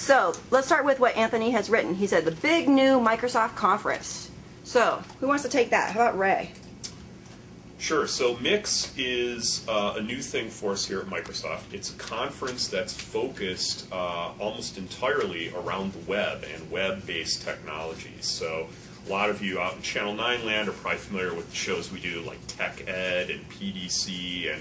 So let's start with what Anthony has written. He said the big new Microsoft conference. So who wants to take that? How about Ray? Sure. So MIX is a new thing for us here at Microsoft. It's a conference that's focused almost entirely around the web and web-based technologies. So a lot of you out in Channel 9 land are probably familiar with the shows we do like Tech Ed and PDC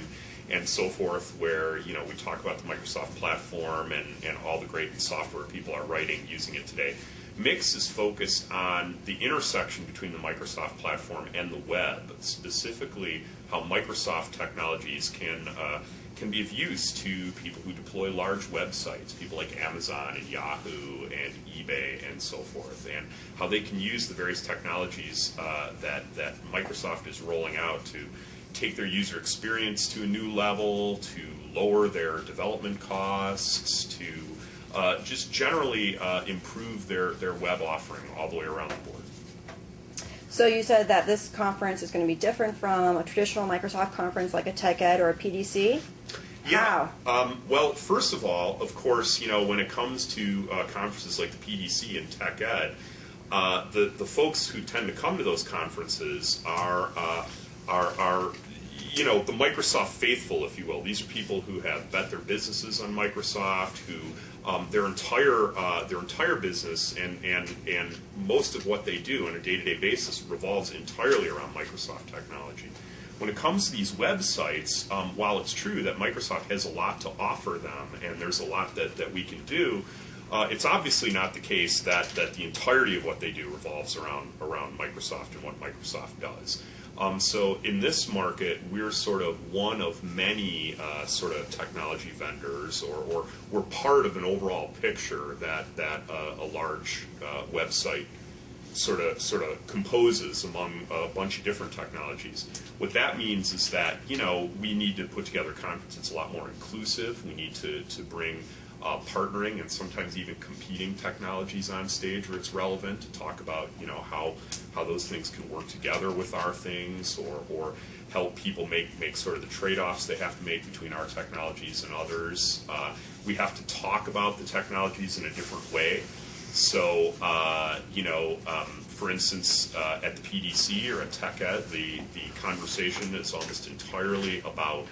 and so forth, where we talk about the Microsoft platform and all the great software people are writing using it today. MIX is focused on the intersection between the Microsoft platform and the web, specifically how Microsoft technologies can be of use to people who deploy large websites, people like Amazon and Yahoo and eBay and so forth, and how they can use the various technologies that Microsoft is rolling out to take their user experience to a new level, to lower their development costs, to just generally improve their web offering all the way around the board. So you said that this conference is going to be different from a traditional Microsoft conference like a Tech Ed or a PDC? Yeah. How? Well, first of all, of course, when it comes to conferences like the PDC and Tech Ed, the folks who tend to come to those conferences are the Microsoft faithful, if you will. These are people who have bet their businesses on Microsoft, who their entire business and most of what they do on a day-to-day basis revolves entirely around Microsoft technology. When it comes to these websites, while it's true that Microsoft has a lot to offer them and there's a lot that we can do, it's obviously not the case that the entirety of what they do revolves around Microsoft and what Microsoft does. So in this market, we're sort of one of many sort of technology vendors, or we're part of an overall picture that a large website sort of composes among a bunch of different technologies. What that means is that we need to put together a conference that's a lot more inclusive. We need to bring partnering and sometimes even competing technologies on stage where it's relevant to talk about how those things can work together with our things, or help people make sort of the trade-offs they have to make between our technologies and others. We have to talk about the technologies in a different way. So for instance, at the PDC or at Tech Ed, the conversation is almost entirely about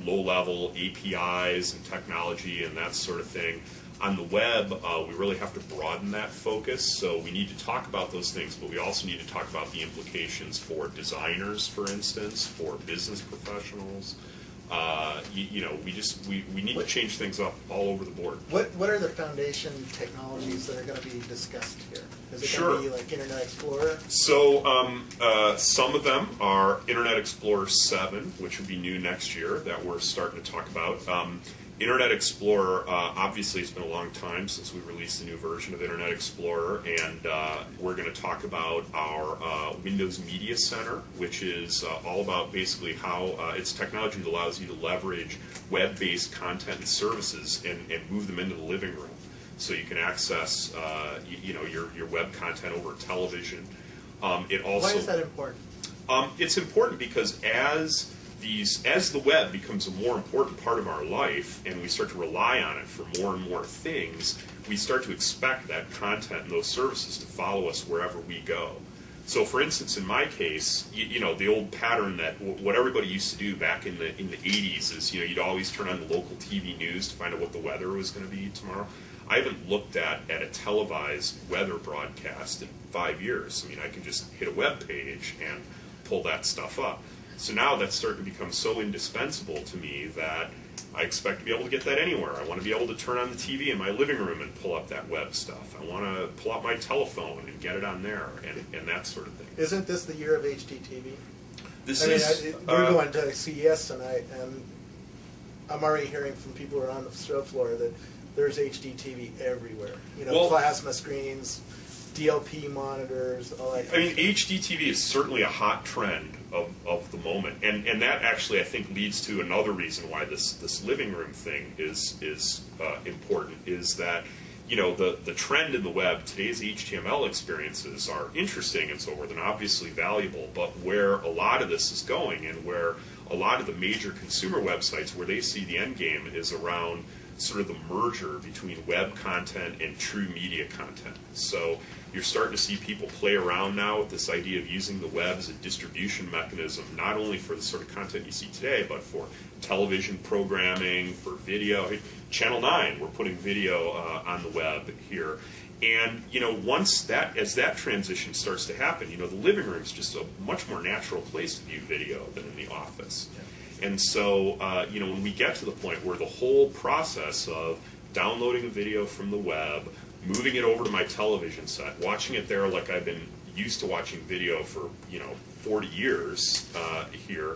low-level APIs and technology and that sort of thing. On the web, we really have to broaden that focus, so we need to talk about those things, but we also need to talk about the implications for designers, for instance, for business professionals. We need to change things up all over the board. What are the foundation technologies that are going to be discussed here? Is it Sure. going to be like Internet Explorer? So some of them are Internet Explorer 7, which will be new next year, that we're starting to talk about. Internet Explorer, obviously it's been a long time since we released a new version of Internet Explorer, and we're going to talk about our Windows Media Center, which is all about basically how it's technology that allows you to leverage web-based content and services and move them into the living room. So you can access your web content over television. It also, why is that important? It's important because as the web becomes a more important part of our life and we start to rely on it for more and more things, we start to expect that content and those services to follow us wherever we go. So for instance, in my case, the old pattern that what everybody used to do back in the 80s is, you'd always turn on the local TV news to find out what the weather was going to be tomorrow. I haven't looked at a televised weather broadcast in 5 years. I mean, I can just hit a web page and pull that stuff up. So now that's starting to become so indispensable to me that I expect to be able to get that anywhere. I want to be able to turn on the TV in my living room and pull up that web stuff. I want to pull out my telephone and get it on there and that sort of thing. Isn't this the year of HDTV? We're going to CES tonight, and I'm already hearing from people who are on the show floor that there's HDTV everywhere. Plasma screens, DLP monitors, all that. I mean, HDTV is certainly a hot trend of the moment, and that actually I think leads to another reason why this living room thing is important. Is that the trend in the web, today's HTML experiences are interesting and so forth, and obviously valuable, but where a lot of this is going and where a lot of the major consumer websites, where they see the end game is around sort of the merger between web content and true media content. So you're starting to see people play around now with this idea of using the web as a distribution mechanism, not only for the sort of content you see today, but for television programming, for video. Channel 9, we're putting video on the web here. And, as that transition starts to happen, the living room is just a much more natural place to view video than in the office. Yeah. And so, when we get to the point where the whole process of downloading a video from the web, moving it over to my television set, watching it there like I've been used to watching video for, 40 years here,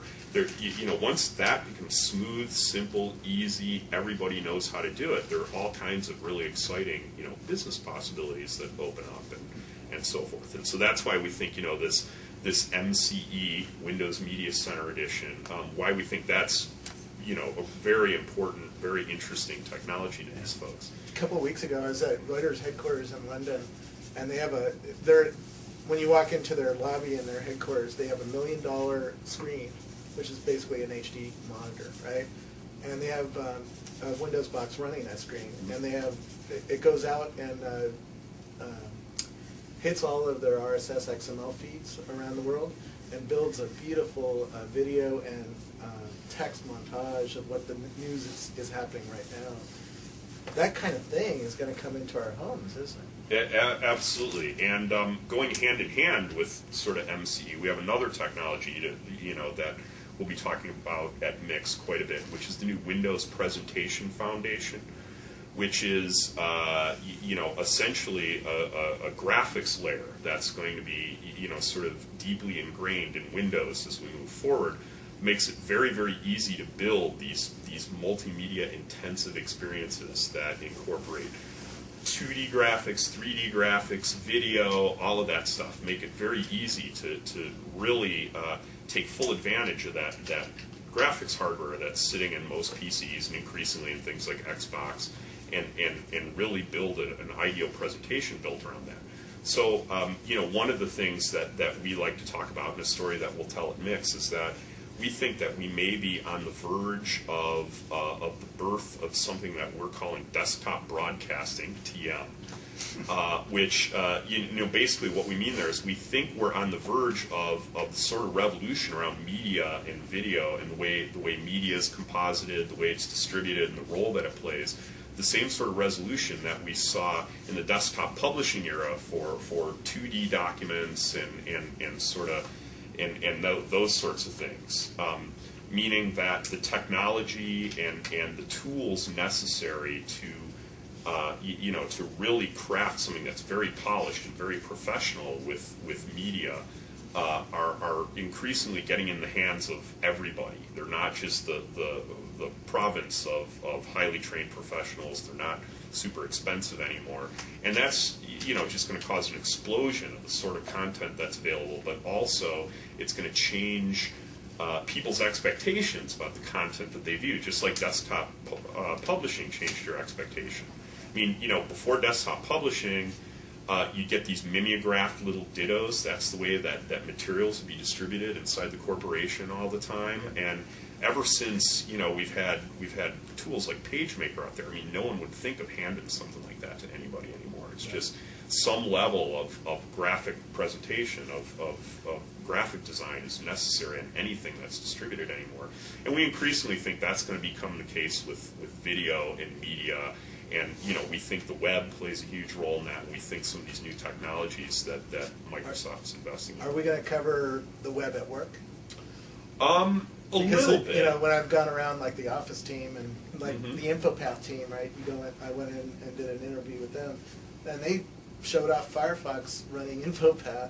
once that becomes smooth, simple, easy, everybody knows how to do it, there are all kinds of really exciting, business possibilities that open up and so forth. And so that's why we think, this MCE, Windows Media Center Edition, why we think that's, a very important, very interesting technology to these folks. A couple of weeks ago, I was at Reuters headquarters in London, and they have when you walk into their lobby in their headquarters, they have $1 million screen, which is basically an HD monitor, right? And they have a Windows box running that screen, and it goes out and hits all of their RSS XML feeds around the world and builds a beautiful video and text montage of what the news is happening right now. That kind of thing is going to come into our homes, isn't it? Absolutely, and going hand in hand with sort of MCE, we have another technology that we'll be talking about at MIX quite a bit, which is the new Windows Presentation Foundation, which is essentially a graphics layer that's going to be sort of deeply ingrained in Windows as we move forward. Makes it very, very easy to build these multimedia intensive experiences that incorporate 2D graphics, 3D graphics, video, all of that stuff. Make it very easy to really take full advantage of that graphics hardware that's sitting in most PCs and increasingly in things like Xbox, and really build an ideal presentation built around that. So, one of the things that we like to talk about in a story that we'll tell at MIX is that we think that we may be on the verge of the birth of something that we're calling desktop broadcasting, TM, which, basically what we mean there is we think we're on the verge of the sort of revolution around media and video and the way media is composited, the way it's distributed, and the role that it plays. The same sort of resolution that we saw in the desktop publishing era for 2D documents and sort of and those sorts of things, meaning that the technology and the tools necessary to really craft something that's very polished and very professional with media are increasingly getting in the hands of everybody. They're not just the province of highly trained professionals. They're not super expensive anymore, and that's just going to cause an explosion of the sort of content that's available, but also it's going to change people's expectations about the content that they view, just like desktop publishing changed your expectation. I mean, before desktop publishing, you get these mimeographed little dittos. That's the way that materials would be distributed inside the corporation all the time. And ever since we've had tools like PageMaker out there, I mean, no one would think of handing something like that to anybody anymore. It's just some level of graphic presentation, of graphic design is necessary in anything that's distributed anymore. And we increasingly think that's going to become the case with video and media. And we think the web plays a huge role in that. And we think some of these new technologies that Microsoft's investing in. Are we going to cover the web at work? A little bit. When I've gone around like the Office team and like the InfoPath team, right? I went in and did an interview with them, and they showed off Firefox running InfoPath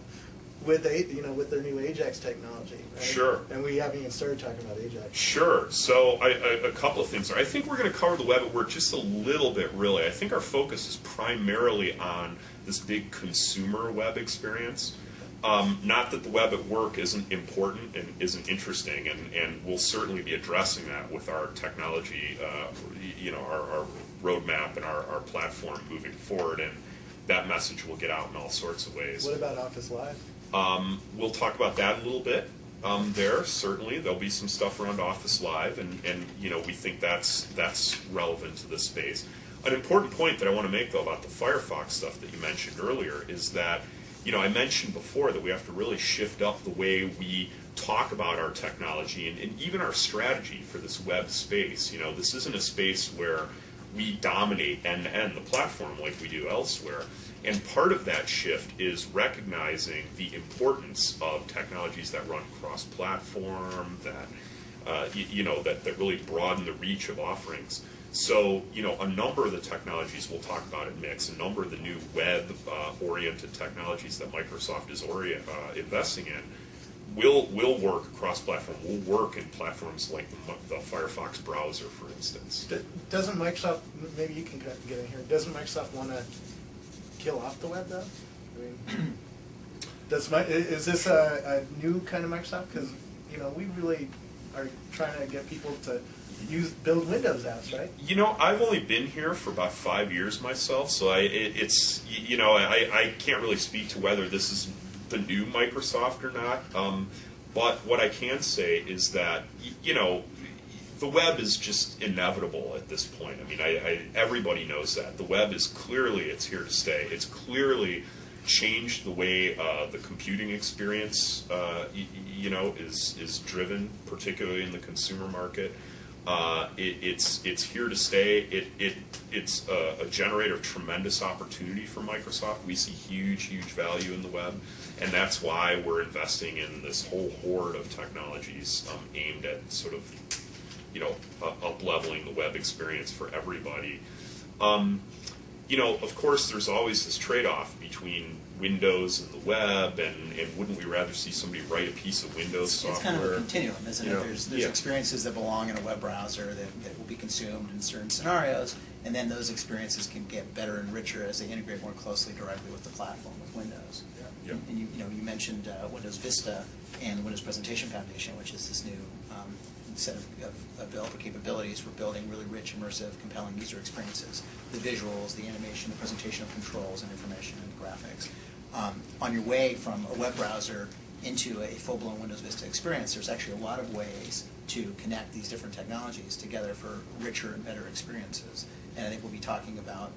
with their new Ajax technology. Right? Sure. And we haven't even started talking about Ajax. Sure. So a couple of things there. I think we're going to cover the web at work just a little bit, really. I think our focus is primarily on this big consumer web experience. Not that the web at work isn't important and isn't interesting, and we'll certainly be addressing that with our technology, our roadmap and our platform moving forward, and that message will get out in all sorts of ways. What about Office Live? We'll talk about that a little bit. there. Certainly, there'll be some stuff around Office Live, and we think that's relevant to this space. An important point that I want to make, though, about the Firefox stuff that you mentioned earlier is that, I mentioned before that we have to really shift up the way we talk about our technology and even our strategy for this web space. This isn't a space where we dominate end-to-end the platform like we do elsewhere. And part of that shift is recognizing the importance of technologies that run cross-platform, that really broaden the reach of offerings. So, a number of the technologies we'll talk about at MIX, a number of the new web-oriented technologies that Microsoft is investing in, will work cross-platform, will work in platforms like the Firefox browser, for instance. Doesn't Microsoft, maybe you can get in here, doesn't Microsoft want to kill off the web, though? I mean, is this a new kind of Microsoft? Because, we really are trying to get people to build Windows apps, right? I've only been here for about 5 years myself, so I can't really speak to whether this is the new Microsoft or not. But what I can say is that, the web is just inevitable at this point. I mean, everybody knows that. The web is clearly, it's here to stay. It's clearly changed the way the computing experience, is driven, particularly in the consumer market. It's here to stay. It's a generator of tremendous opportunity for Microsoft. We see huge value in the web, and that's why we're investing in this whole horde of technologies aimed at sort of up-leveling the web experience for everybody. Of course, there's always this trade-off between Windows and the web, and wouldn't we rather see somebody write a piece of Windows software? It's kind of a continuum, isn't it? There's experiences that belong in a web browser that will be consumed in certain scenarios, and then those experiences can get better and richer as they integrate more closely directly with the platform, with Windows. Yeah. And you mentioned Windows Vista and Windows Presentation Foundation, which is this new set of developer capabilities for building really rich, immersive, compelling user experiences. The visuals, the animation, the presentation of controls and information and graphics. On your way from a web browser into a full-blown Windows Vista experience, there's actually a lot of ways to connect these different technologies together for richer and better experiences. And I think we'll be talking about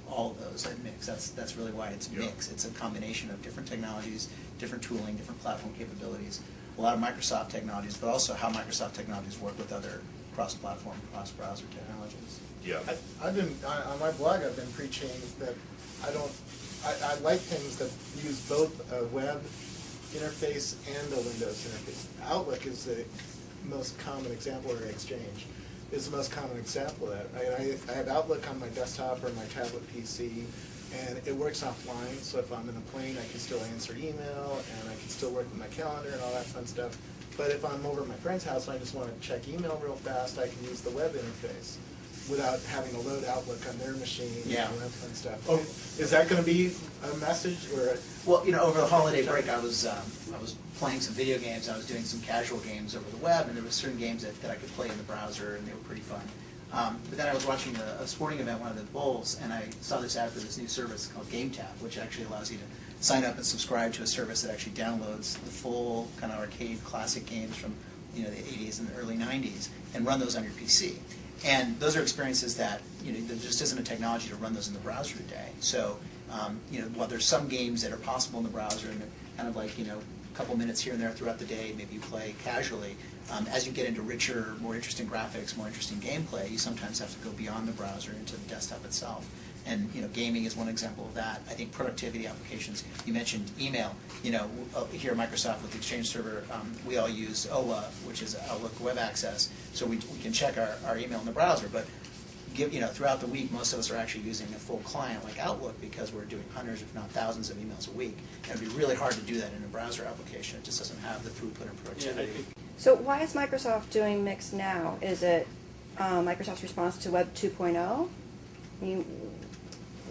all of those at MIX. That's really why it's MIX. It's a combination of different technologies, different tooling, different platform capabilities, a lot of Microsoft technologies, but also how Microsoft technologies work with other cross-platform, cross-browser technologies. Yeah. I've been on my blog. I've been preaching that I like things that use both a web interface and a Windows interface. Outlook is the most common example, or Exchange is the most common example of that. I have Outlook on my desktop or my tablet PC, and it works offline, so if I'm in a plane, I can still answer email, and I can still work with my calendar and all that fun stuff. But if I'm over at my friend's house and I just want to check email real fast, I can use the web interface without having to load Outlook on their machine and all that fun stuff. Oh, is that going to be a message? Or well, over the holiday break, I was playing some video games. I was doing some casual games over the web, and there were certain games that I could play in the browser, and they were pretty fun. But then I was watching a sporting event, one of the bowls, and I saw this ad for this new service called GameTap, which actually allows you to sign up and subscribe to a service that actually downloads the full kind of arcade classic games from the 80s and the early 90s and run those on your PC. And those are experiences that there just isn't a technology to run those in the browser today. So while there's some games that are possible in the browser and they're kind of like a couple minutes here and there throughout the day, maybe you play casually. As you get into richer, more interesting graphics, more interesting gameplay, you sometimes have to go beyond the browser into the desktop itself. And gaming is one example of that. I think productivity applications. You mentioned email. Here at Microsoft with the Exchange Server, we all use OWA, which is Outlook Web Access, so we can check our email in the browser. But throughout the week, most of us are actually using a full client like Outlook because we're doing hundreds, if not thousands, of emails a week. And it'd be really hard to do that in a browser application. It just doesn't have the throughput and productivity. Yeah, so why is Microsoft doing MIX now? Is it Microsoft's response to Web 2.0? I mean,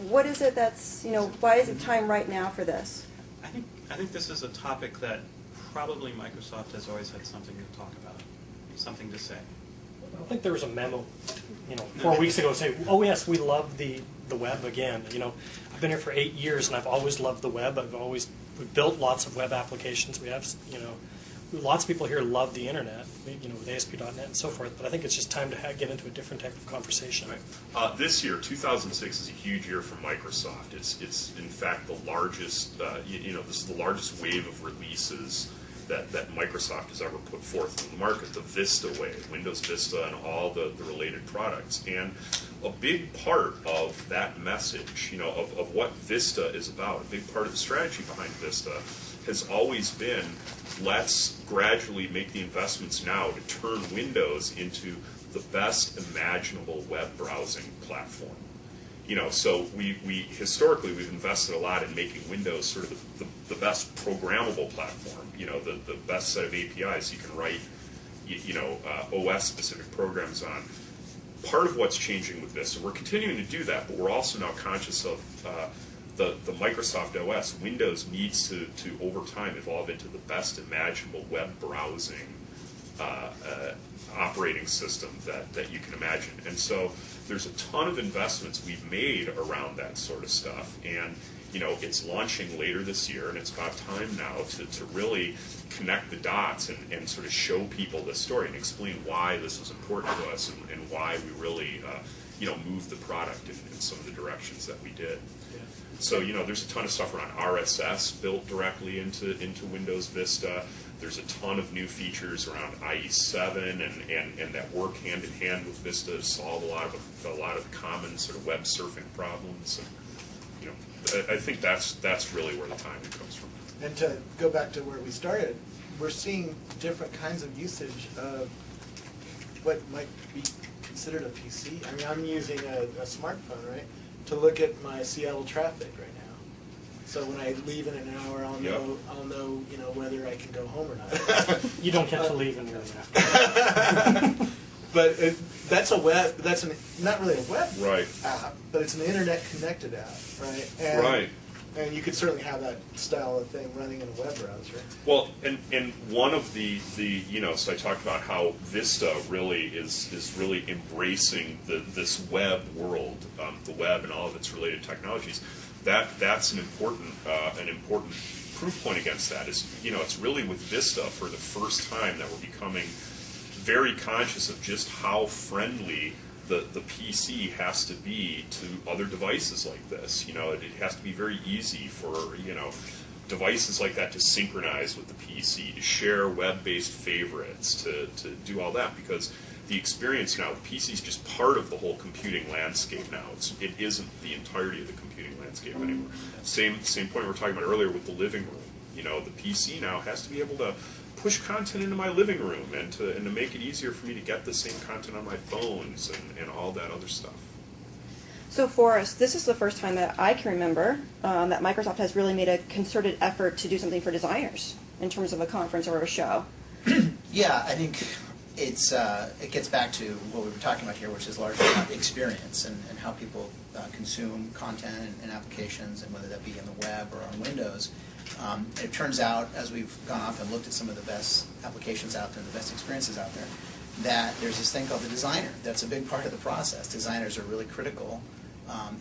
what is it that's, why is it time right now for this? I think this is a topic that probably Microsoft has always had something to talk about, something to say. I don't think there was a memo, 4 weeks ago saying, oh yes, we love the web again. I've been here for 8 years and I've always loved the web. We've built lots of web applications. We have, lots of people here love the internet, with ASP.NET and so forth, but I think it's just time to get into a different type of conversation. Right. This year, 2006, is a huge year for Microsoft. It's in fact the largest, this is the largest wave of releases that Microsoft has ever put forth in the market, the Vista wave, Windows Vista and all the related products. And a big part of that message, of what Vista is about, a big part of the strategy behind Vista has always been, let's gradually make the investments now to turn Windows into the best imaginable web browsing platform. So we historically we've invested a lot in making Windows sort of the best programmable platform, the best set of APIs you can write, OS-specific programs on. Part of what's changing with Vista, we're continuing to do that, but we're also now conscious of the Microsoft OS. Windows needs to over time evolve into the best imaginable web browsing operating system that you can imagine. And so there's a ton of investments we've made around that sort of stuff, and it's launching later this year, and it's about time now to really connect the dots and sort of show people this story and explain why this was important to us and why we really moved the product in some of the directions that we did. Yeah. So there's a ton of stuff around RSS built directly into Windows Vista. There's a ton of new features around IE7 and that work hand in hand with Vista to solve a lot of common sort of web surfing problems. And, I think that's really where the timing comes from. And to go back to where we started, we're seeing different kinds of usage of what might be considered a PC. I mean, I'm using a smartphone, right, to look at my Seattle traffic right now. So when I leave in an hour, I'll know whether I can go home or not. You don't get to leave in your after. But that's a web. That's not really a web right. app, but it's an internet-connected app, right? And, right. And you could certainly have that style of thing running in a web browser. Well, and one of the so I talked about how Vista really is really embracing this web world, the web and all of its related technologies. That's an important proof point against that is it's really with Vista for the first time that we're becoming very conscious of just how friendly the PC has to be to other devices like this. It has to be very easy for devices like that to synchronize with the PC, to share web-based favorites, to do all that, because the experience now, the PC is just part of the whole computing landscape now. It isn't the entirety of the computing landscape anymore. Same point we were talking about earlier with the living room. The PC now has to be able to push content into my living room and to make it easier for me to get the same content on my phones and all that other stuff. So for us, this is the first time that I can remember that Microsoft has really made a concerted effort to do something for designers in terms of a conference or a show. Yeah, I think it gets back to what we were talking about here, which is largely about experience and how people consume content and applications, and whether that be in the web or on Windows. It turns out, as we've gone off and looked at some of the best applications out there, the best experiences out there, that there's this thing called the designer. That's a big part of the process. Designers are really critical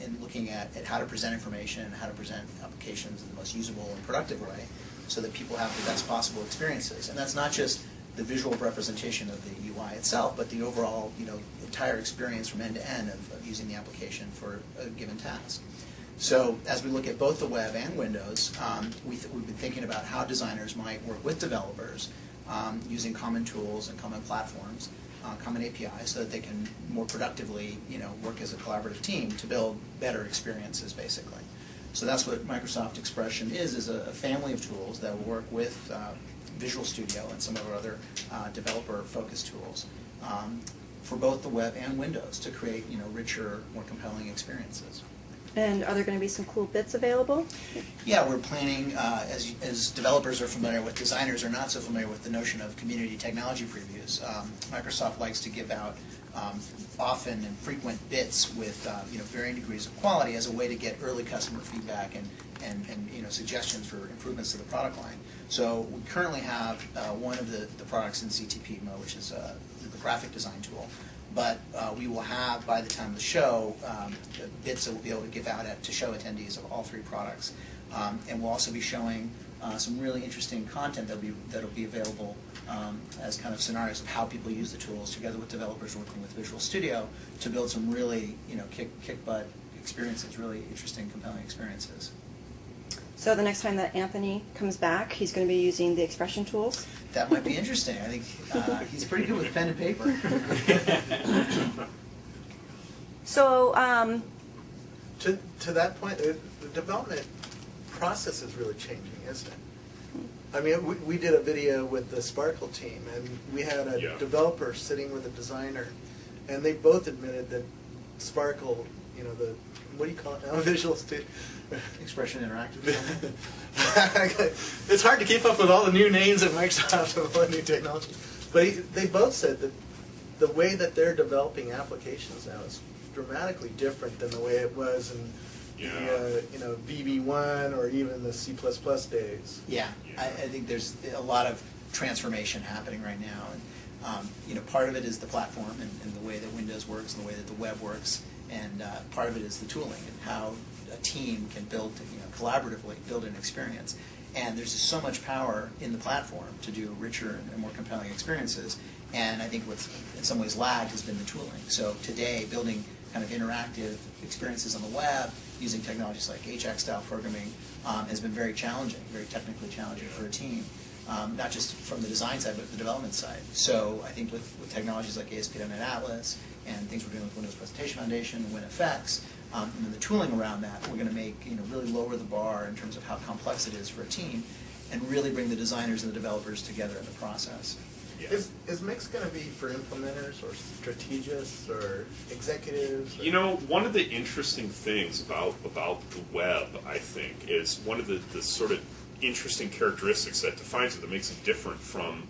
in looking at how to present information, how to present applications in the most usable and productive way so that people have the best possible experiences. And that's not just the visual representation of the UI itself, but the overall entire experience from end to end of using the application for a given task. So as we look at both the web and Windows, we've been thinking about how designers might work with developers using common tools and common platforms, common APIs, so that they can more productively work as a collaborative team to build better experiences, basically. So that's what Microsoft Expression is a family of tools that will work with Visual Studio and some of our other developer-focused tools for both the web and Windows to create richer, more compelling experiences. And are there going to be some cool bits available? Yeah, we're planning, as developers are familiar with, designers are not so familiar with the notion of community technology previews. Microsoft likes to give out often and frequent bits with varying degrees of quality as a way to get early customer feedback and suggestions for improvements to the product line. So we currently have one of the products in ZTP mode, which is the graphic design tool. But we will have, by the time of the show, bits that we'll be able to give out to show attendees of all three products. And we'll also be showing some really interesting content that'll be available as kind of scenarios of how people use the tools together with developers working with Visual Studio to build some really kick butt experiences, really interesting, compelling experiences. So the next time that Anthony comes back, he's going to be using the expression tools? That might be interesting. I think he's pretty good with pen and paper. So, to that point, the development process is really changing, isn't it? I mean, we did a video with the Sparkle team, and we had a developer sitting with a designer, and they both admitted that Sparkle, what do you call it now? Visual Studio. Expression Interactive. It's hard to keep up with all the new names at Microsoft and all the new technology. But they both said that the way that they're developing applications now is dramatically different than the way it was in VB1 or even the C++ days. Yeah, I think there's a lot of transformation happening right now. And, part of it is the platform and the way that Windows works and the way that the web works. And part of it is the tooling and how a team can build, collaboratively build an experience. And there's just so much power in the platform to do richer and more compelling experiences. And I think what's in some ways lagged has been the tooling. So today, building kind of interactive experiences on the web using technologies like HX-style programming has been very challenging, very technically challenging for a team. Not just from the design side, but the development side. So I think with technologies like ASP.NET Atlas and things we're doing with Windows Presentation Foundation and WinFX, and then the tooling around that, we're going to make really lower the bar in terms of how complex it is for a team, and really bring the designers and the developers together in the process. Yeah. Is Mix going to be for implementers or strategists or executives? One of the interesting things about the web, I think, is one of the sort of interesting characteristics that defines it, that makes it different from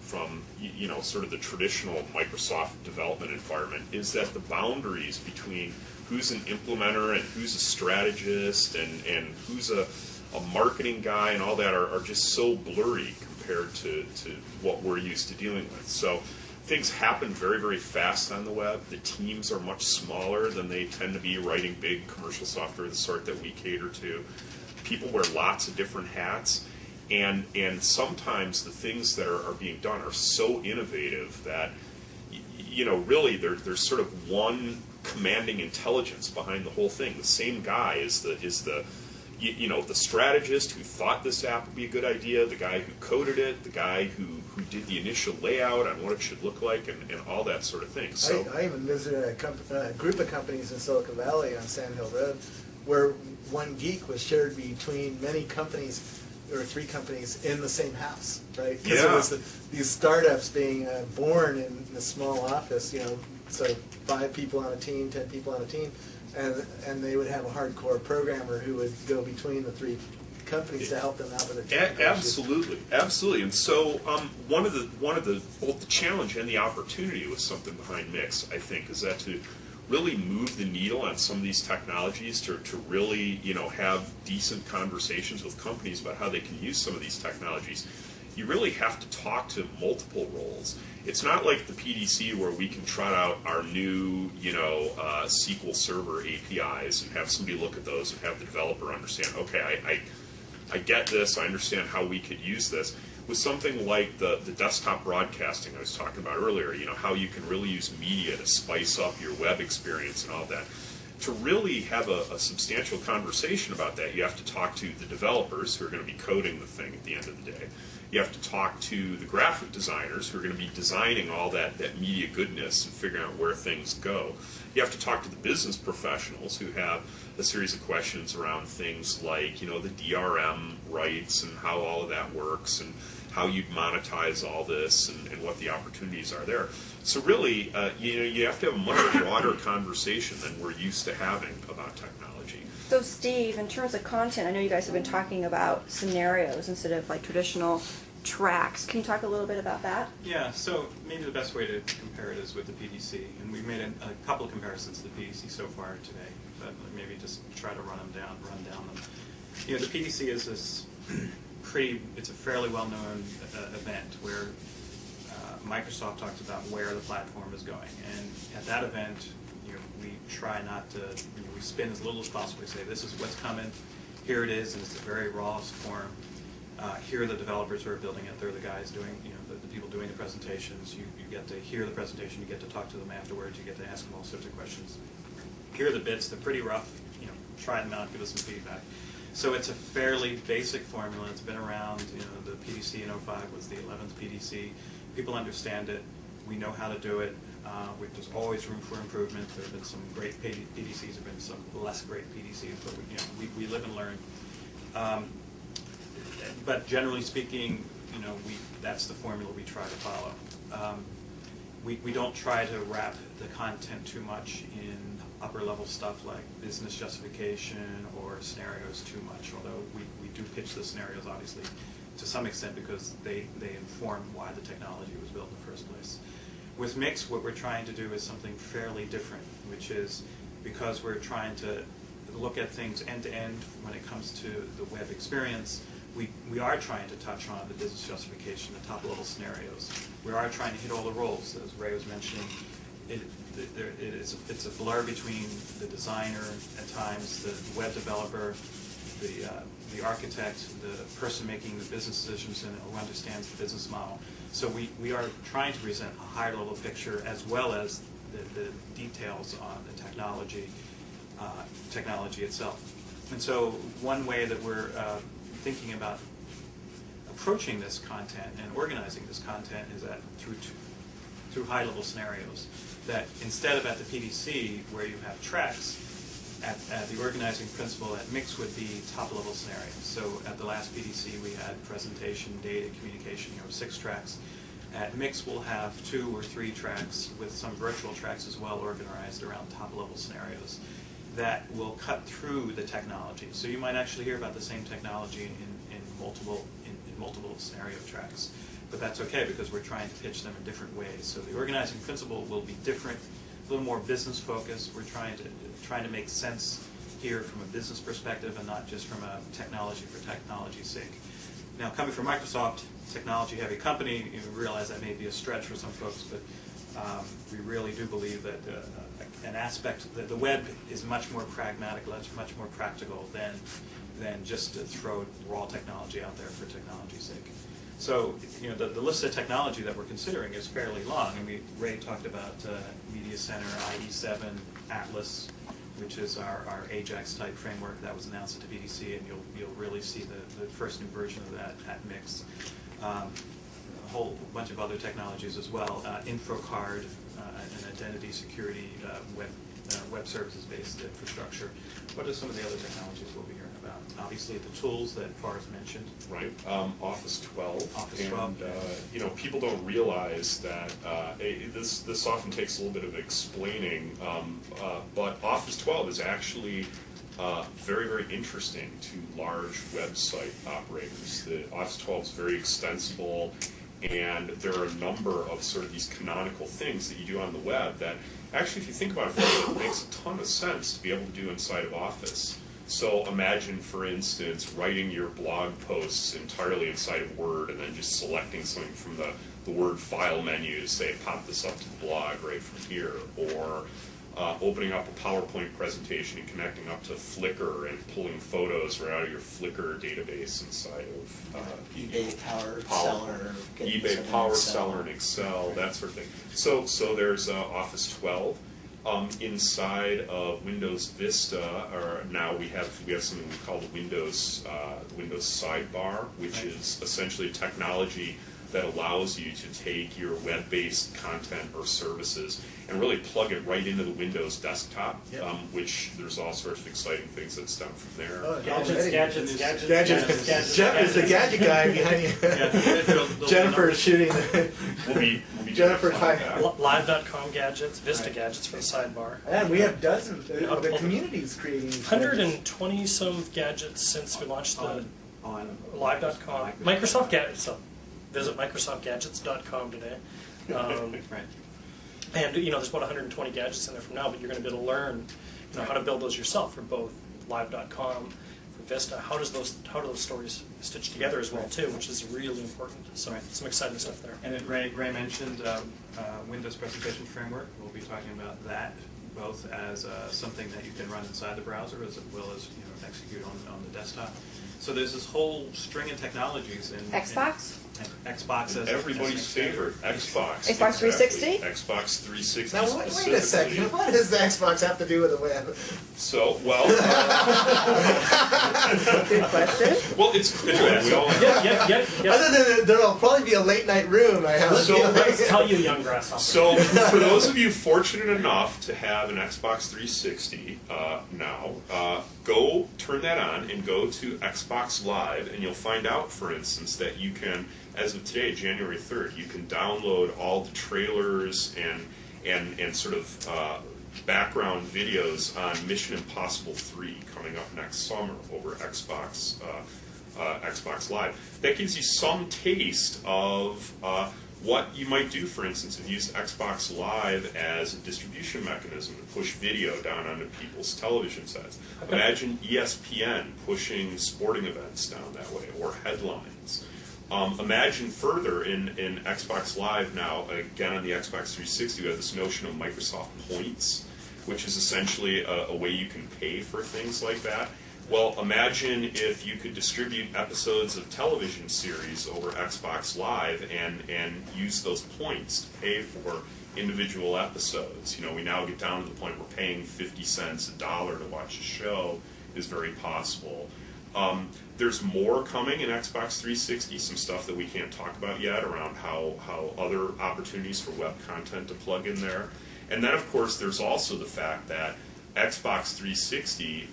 sort of the traditional Microsoft development environment, is that the boundaries between who's an implementer and who's a strategist and who's a marketing guy and all that are just so blurry compared to what we're used to dealing with. So things happen very, very fast on the web. The teams are much smaller than they tend to be writing big commercial software, the sort that we cater to. People wear lots of different hats. And sometimes the things that are being done are so innovative that, really there's sort of one commanding intelligence behind the whole thing. The same guy is the strategist who thought this app would be a good idea, the guy who coded it, the guy who did the initial layout on what it should look like, and all that sort of thing. So I even visited a group of companies in Silicon Valley on Sand Hill Road where one geek was shared between many companies, or 3 companies in the same house, right? Because it was these startups being born in a small office, so 5 people on a team, 10 people on a team, and they would have a hardcore programmer who would go between the 3 companies to help them out with it. Absolutely. And so one of the both the challenge and the opportunity with something behind Mix, I think, is that to really move the needle on some of these technologies to really have decent conversations with companies about how they can use some of these technologies. You really have to talk to multiple roles. It's not like the PDC where we can trot out our new SQL Server APIs and have somebody look at those and have the developer understand, okay, I get this, I understand how we could use this. With something like the desktop broadcasting I was talking about earlier, how you can really use media to spice up your web experience and all that. To really have a substantial conversation about that, you have to talk to the developers who are going to be coding the thing at the end of the day. You have to talk to the graphic designers who are going to be designing all that media goodness and figuring out where things go. You have to talk to the business professionals who have a series of questions around things like, the DRM rights and how all of that works and how you monetize all this and what the opportunities are there. So really, you have to have a much broader conversation than we're used to having about technology. So Steve, in terms of content, I know you guys have been talking about scenarios instead of like traditional tracks. Can you talk a little bit about that? Yeah, so maybe the best way to compare it is with the PDC, and we've made a couple of comparisons to the PDC so far today, but maybe just try to run down them. The PDC is this it's a fairly well-known event where Microsoft talks about where the platform is going, and at that event, we try not to, we spin as little as possible. We say this is what's coming, here it is in its very rawest form. Here are the developers who are building it. They're the guys doing, the people doing the presentations. You get to hear the presentation. You get to talk to them afterwards. You get to ask them all sorts of questions. Here are the bits. They're pretty rough. Try them out. Give us some feedback. So it's a fairly basic formula. It's been around. The PDC in 05 was the 11th PDC. People understand it. We know how to do it. There's always room for improvement. There have been some great PDCs. There have been some less great PDCs, but we live and learn. But generally speaking, that's the formula we try to follow. We don't try to wrap the content too much in upper level stuff like business justification or scenarios too much, although we do pitch the scenarios obviously to some extent because they inform why the technology was built in the first place. With MIX, what we're trying to do is something fairly different, which is because we're trying to look at things end to end when it comes to the web experience. We are trying to touch on the business justification, the top-level scenarios. We are trying to hit all the roles, as Ray was mentioning. It's a blur between the designer at times, the web developer, the architect, the person making the business decisions and who understands the business model. So we are trying to present a higher-level picture as well as the details on the technology itself. And so one way that we're thinking about approaching this content and organizing this content is that through high-level scenarios. That instead of at the PDC where you have tracks, at the organizing principle at MIX would be top-level scenarios. So at the last PDC we had presentation, data, communication, 6 tracks. At MIX we'll have 2 or 3 tracks with some virtual tracks as well organized around top-level scenarios that will cut through the technology. So you might actually hear about the same technology in multiple scenario tracks. But that's okay because we're trying to pitch them in different ways. So the organizing principle will be different, a little more business focused. We're trying to make sense here from a business perspective and not just from a technology for technology's sake. Now, coming from Microsoft, technology-heavy company, you realize that may be a stretch for some folks, but we really do believe that an aspect that the web is much more pragmatic, much more practical than just to throw raw technology out there for technology's sake. So, the list of technology that we're considering is fairly long. I mean, Ray talked about Media Center, IE7, Atlas, which is our AJAX-type framework that was announced at the PDC, and you'll really see the first new version of that at MIX. A whole bunch of other technologies as well. InfraCard, an identity security web services-based infrastructure. What are some of the other technologies we'll be hearing about? Obviously, the tools that Forrest mentioned. Right. Office 12. Office 12. And, people don't realize that this often takes a little bit of explaining, but Office 12 is actually very, very interesting to large website operators. The Office 12 is very extensible, and there are a number of sort of these canonical things that you do on the web that actually, if you think about it, makes a ton of sense to be able to do inside of Office. So imagine, for instance, writing your blog posts entirely inside of Word and then just selecting something from the Word file menu to say, pop this up to the blog right from here, or opening up a PowerPoint presentation and connecting up to Flickr and pulling photos right out of your Flickr database inside of eBay Power Seller, eBay Power Seller and Excel, that sort of thing. So there's Office 12. Inside of Windows Vista, now we have something we call the Windows sidebar, which is essentially technology that allows you to take your web-based content or services and really plug it right into the Windows desktop, which there's all sorts of exciting things that stem from there. Gadgets. Jeff is the gadget guy behind you. Jennifer is shooting. We'll be Jennifer's Live.com gadgets, Vista gadgets for the sidebar. And we have dozens. The community's creating 120 some gadgets since we launched the Live.com. Microsoft gadgets. So visit MicrosoftGadgets.com today. Right. And there's about 120 gadgets in there from now, but you're going to be able to learn how to build those yourself for both Live.com, for Vista. How do those stories stitch together as well too, which is really important. So some exciting stuff there. And Ray mentioned Windows Presentation Framework. We'll be talking about that both as something that you can run inside the browser as well as execute on the desktop. So there's this whole string of technologies in Xbox? Xbox as Everybody's as favorite, Xbox. Xbox 360? Xbox 360 Now, wait a second. specifically. What does the Xbox have to do with the web? So, well, Good question. well, it's cool. We all Yeah. Other than there'll probably be a late night room. I have a So- feeling. Let's tell you, young grasshopper. So, for those of you fortunate enough to have an Xbox 360 now, go turn that on and go to Xbox Live, and you'll find out, for instance, that you can, as of today, January 3rd, you can download all the trailers and sort of background videos on Mission Impossible 3 coming up next summer over Xbox Live. That gives you some taste of what you might do, for instance, if you use Xbox Live as a distribution mechanism to push video down onto people's television sets. Okay. Imagine ESPN pushing sporting events down that way, or headlines. Imagine further in Xbox Live now, again on the Xbox 360, we have this notion of Microsoft Points, which is essentially a way you can pay for things like that. Well, imagine if you could distribute episodes of television series over Xbox Live and use those points to pay for individual episodes. We now get down to the point where paying 50 cents, $1 to watch a show is very possible. There's more coming in Xbox 360, some stuff that we can't talk about yet around how other opportunities for web content to plug in there. And then, of course, there's also the fact that Xbox 360,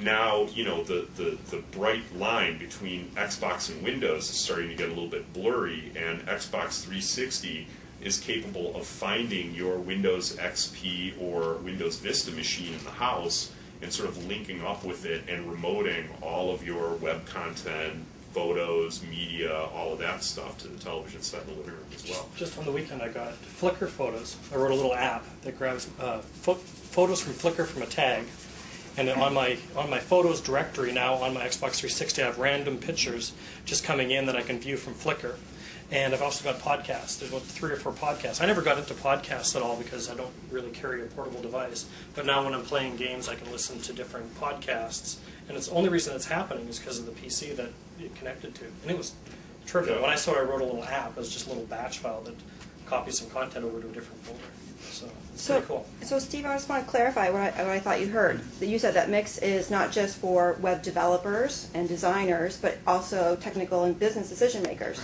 now, the bright line between Xbox and Windows is starting to get a little bit blurry, and Xbox 360 is capable of finding your Windows XP or Windows Vista machine in the house and sort of linking up with it and remoting all of your web content, photos, media, all of that stuff to the television set in the living room as well. Just on the weekend, I got Flickr photos. I wrote a little app that grabs photos from Flickr from a tag, and on my photos directory now on my Xbox 360, I have random pictures just coming in that I can view from Flickr. And I've also got podcasts. There's about 3 or 4 podcasts. I never got into podcasts at all because I don't really carry a portable device. But now when I'm playing games, I can listen to different podcasts. And it's the only reason it's happening is because of the PC that it connected to. And it was terrific. Yeah. When I saw I wrote a little app, it was just a little batch file that copies some content over to a different folder. So it's pretty cool. So, Steve, I just want to clarify what I thought you heard. That you said that Mix is not just for web developers and designers, but also technical and business decision makers.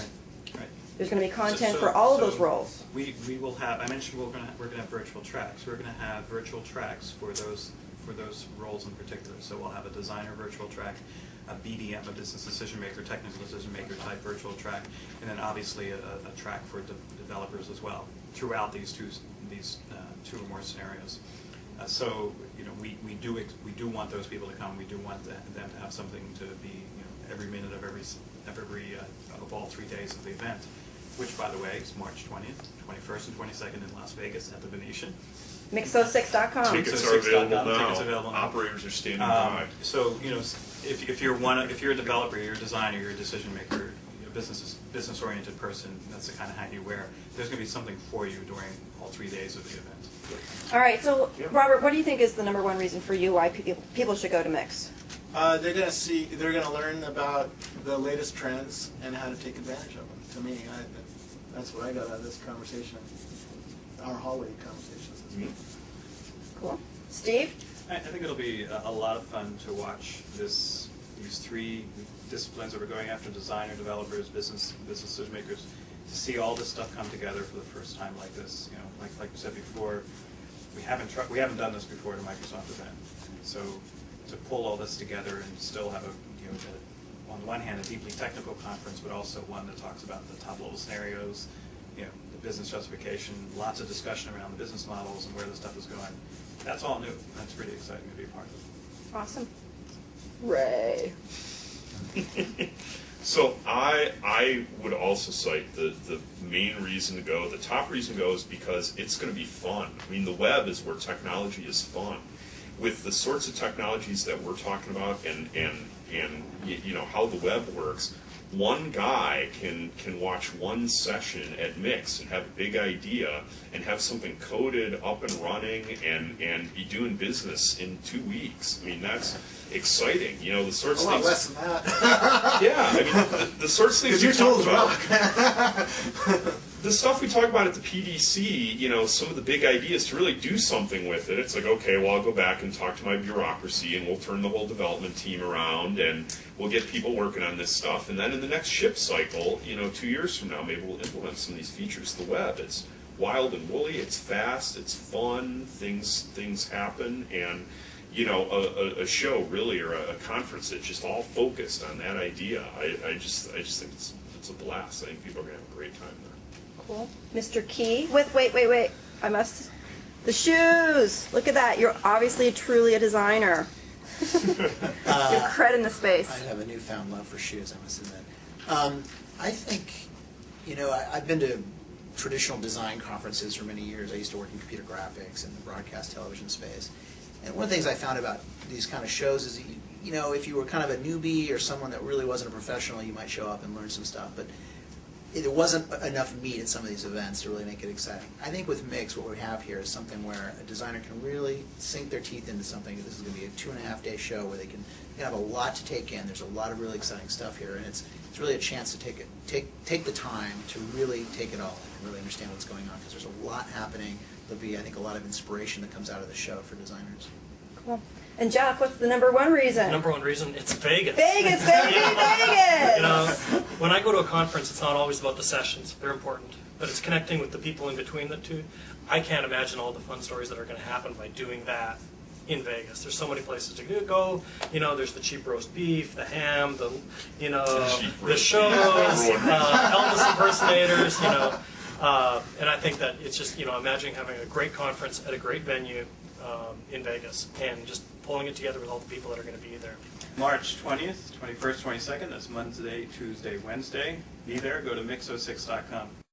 Right. There's going to be content for all of those roles. We will have. I mentioned we're going to have virtual tracks. We're going to have virtual tracks for those roles in particular. So we'll have a designer virtual track, a BDM, a business decision maker, technical decision maker type virtual track, and then obviously a track for developers as well throughout these two or more scenarios. So we do want those people to come. We do want them to have something to be every minute of of all 3 days of the event, which by the way is March 20th, 21st, and 22nd in Las Vegas at the Venetian. MIX06.com. Tickets are available now. Tickets available now. Operators are standing by. So if you're a developer, you're a designer, you're a decision maker, you're a business oriented person, that's the kind of hat you wear. There's going to be something for you during all 3 days of the event. All right, so Robert, what do you think is the #1 reason for you why people should go to Mix? They're going to learn about the latest trends and how to take advantage of them. To me, that's what I got out of this conversation, our hallway conversations. Cool. Steve? I think it'll be a lot of fun to watch these 3 disciplines that we're going after: designer, developers, business decision makers. To see all this stuff come together for the first time like this, like we said before, we haven't done this before at a Microsoft event. So to pull all this together and still have on the one hand, a deeply technical conference, but also one that talks about the top level scenarios, the business justification, lots of discussion around the business models and where the stuff is going. That's all new. That's pretty exciting to be a part of. Awesome. Ray. So I would also cite the main reason to go. The top reason to go is because it's going to be fun. I mean, the web is where technology is fun. With the sorts of technologies that we're talking about and how the web works, one guy can watch one session at Mix and have a big idea and have something coded, up and running, and be doing business in 2 weeks. I mean, that's exciting. You know, the sorts A of lot things. less than that. Yeah, I mean, the sorts of things Because we your talk tools about. rock. The stuff we talk about at the PDC, you know, some of the big ideas to really do something with it. It's like, okay, well, I'll go back and talk to my bureaucracy, and we'll turn the whole development team around, and we'll get people working on this stuff. And then in the next ship cycle, you know, 2 years from now, maybe we'll implement some of these features to the web. It's wild and woolly. It's fast. It's fun. Things happen, and you know, a show really, or a conference that's just all focused on that idea. I just think it's a blast. I think people are gonna have a great time there. Cool. Mr. Key. Wait. The shoes. Look at that. You're obviously truly a designer. Your cred in the space. I have a newfound love for shoes, I must admit. I think, you know, I've been to traditional design conferences for many years. I used to work in computer graphics and the broadcast television space. And one of the things I found about these kind of shows is, you know, if you were kind of a newbie or someone that really wasn't a professional, you might show up and learn some stuff. But there wasn't enough meat at some of these events to really make it exciting. I think with Mix, what we have here is something where a designer can really sink their teeth into something. This is going to be a 2.5-day show where they can have a lot to take in. There's a lot of really exciting stuff here, and it's really a chance to take the time to really take it all in and really understand what's going on, because there's a lot happening. There'll be, I think, a lot of inspiration that comes out of the show for designers. Cool. And Jeff, what's the number one reason? Number one reason, it's Vegas. Vegas, baby, Vegas! You know, when I go to a conference, it's not always about the sessions. They're important. But it's connecting with the people in between the two. I can't imagine all the fun stories that are going to happen by doing that in Vegas. There's so many places to go. You know, there's the cheap roast beef, the ham, the shows, Elvis impersonators, you know. And I think that it's just, you know, imagining having a great conference at a great venue in Vegas and just pulling it together with all the people that are going to be there. March 20th, 21st, 22nd, that's Monday, Tuesday, Wednesday. Be there, go to MIX06.com.